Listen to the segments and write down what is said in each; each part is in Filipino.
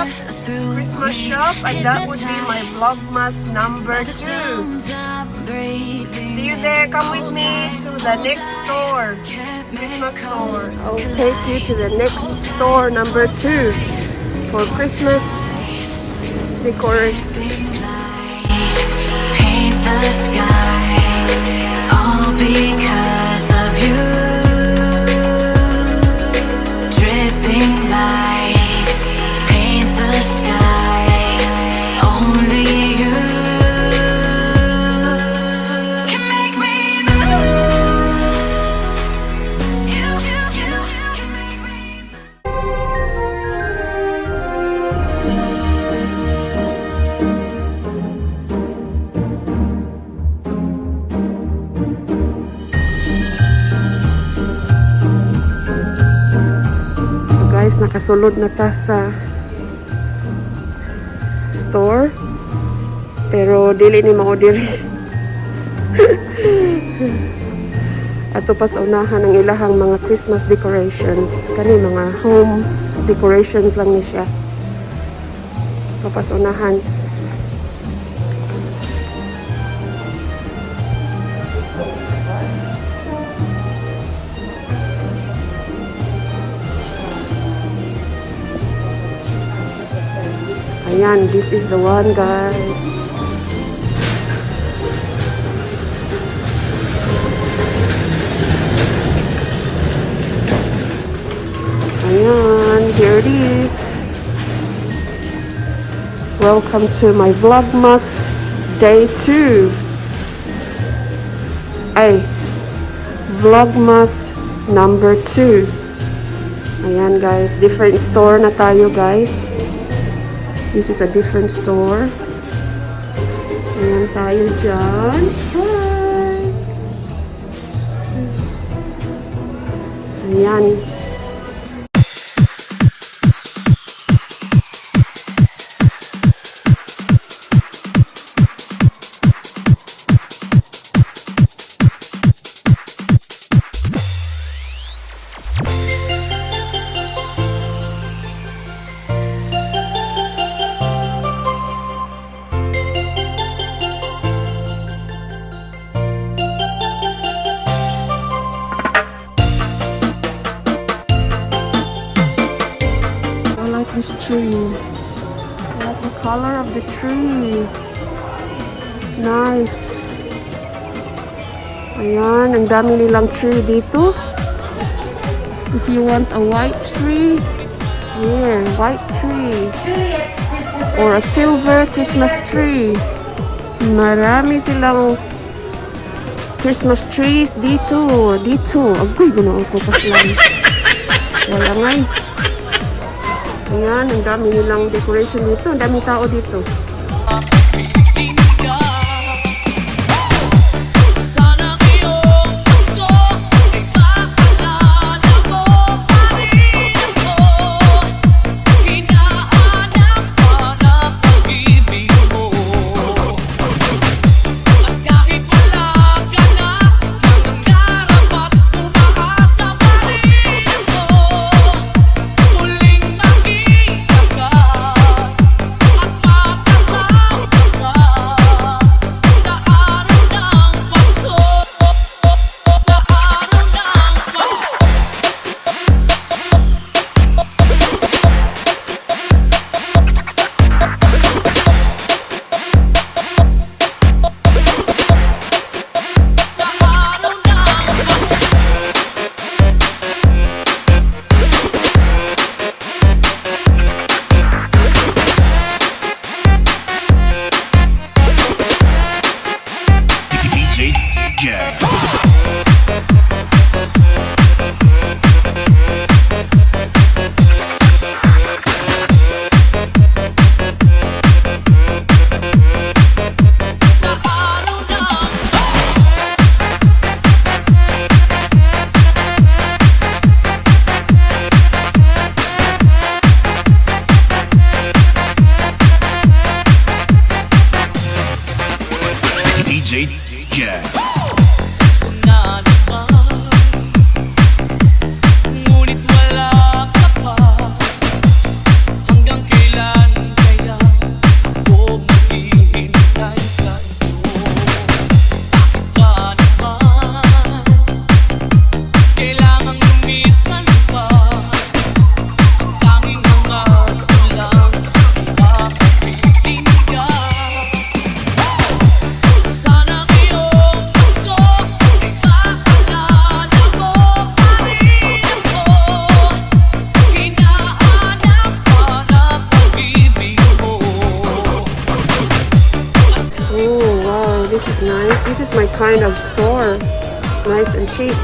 shop, Christmas shop, and that would be my Vlogmas number 2. See you there. Come with me to the next store, Christmas store. I'll take you to the next store number 2 for Christmas decoration. Paint the skies, all because of you. Dripping lights, paint the skies, only you can make me move. You can make me move. Guys, nakasulod na ta sa store pero dili ni mao diri. Ato pa sa unahan ang ilahang mga Christmas decorations, kani mga home decorations lang ni siya. Ato pa sa unahan. Ayan, this is the one, guys. Ayan, here it is. Welcome to my Vlogmas Day 2. Ay, Vlogmas number 2. Ayan, guys. Different store na tayo, guys. This is a different store. Ayan tayo dyan. Hi! Ayan. This tree. I like the color of the tree. Nice. Ayan, ang dami nilang tree dito. If you want a white tree, here, white tree. Or a silver Christmas tree. Marami silang Christmas trees dito. Dito. Agoy, ganoon ko paslang. Wala ngay. Ayan, ang dami nilang decoration dito. Ang daming tao dito. Ngunit wala ka pa hanggang kailan this is nice. This is my kind of store. Nice and cheap.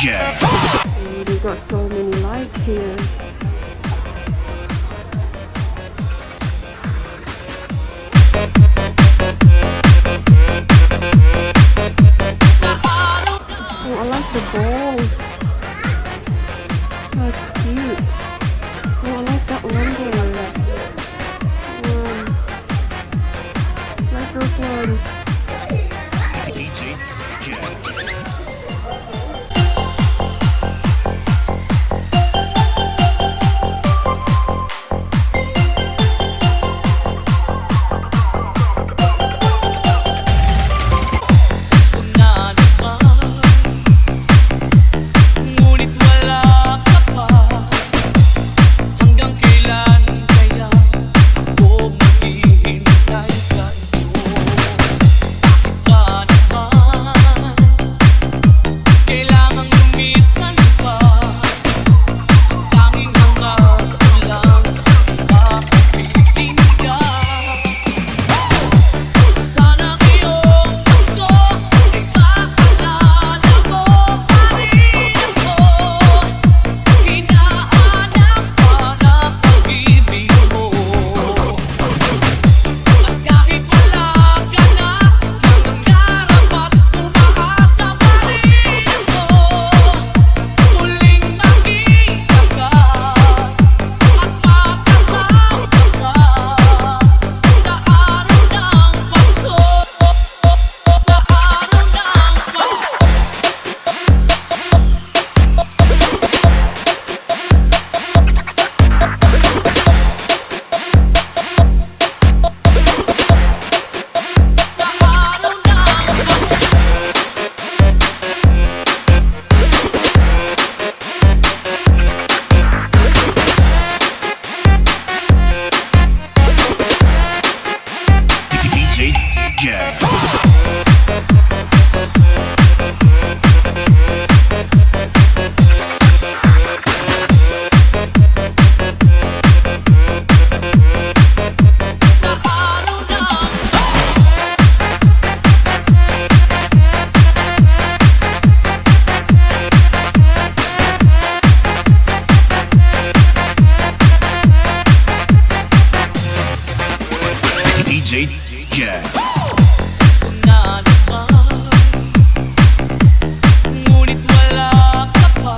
And we got so many lights here. Oh, I like the balls. That's cute. Oh, I like that one there. I like those ones. DJ Jack. Ngunit wala ka pa.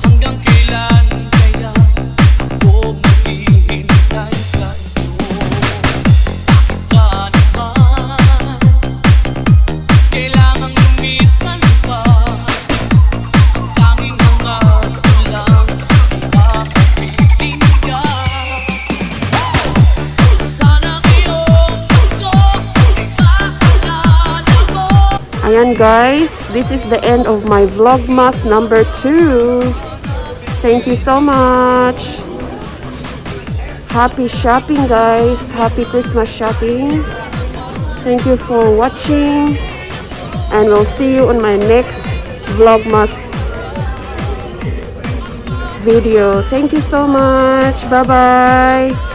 Hanggang kailan kaya ako maghihintay sa'yo? Bakit ba naman kailangang lumisan pa? Tanging hangat ko lang makapiling ka. Ayan guys, this is the end of my Vlogmas number 2. Thank you so much. Happy shopping guys. Happy Christmas shopping. Thank you for watching. And we'll see you on my next Vlogmas video. Thank you so much. Bye-bye.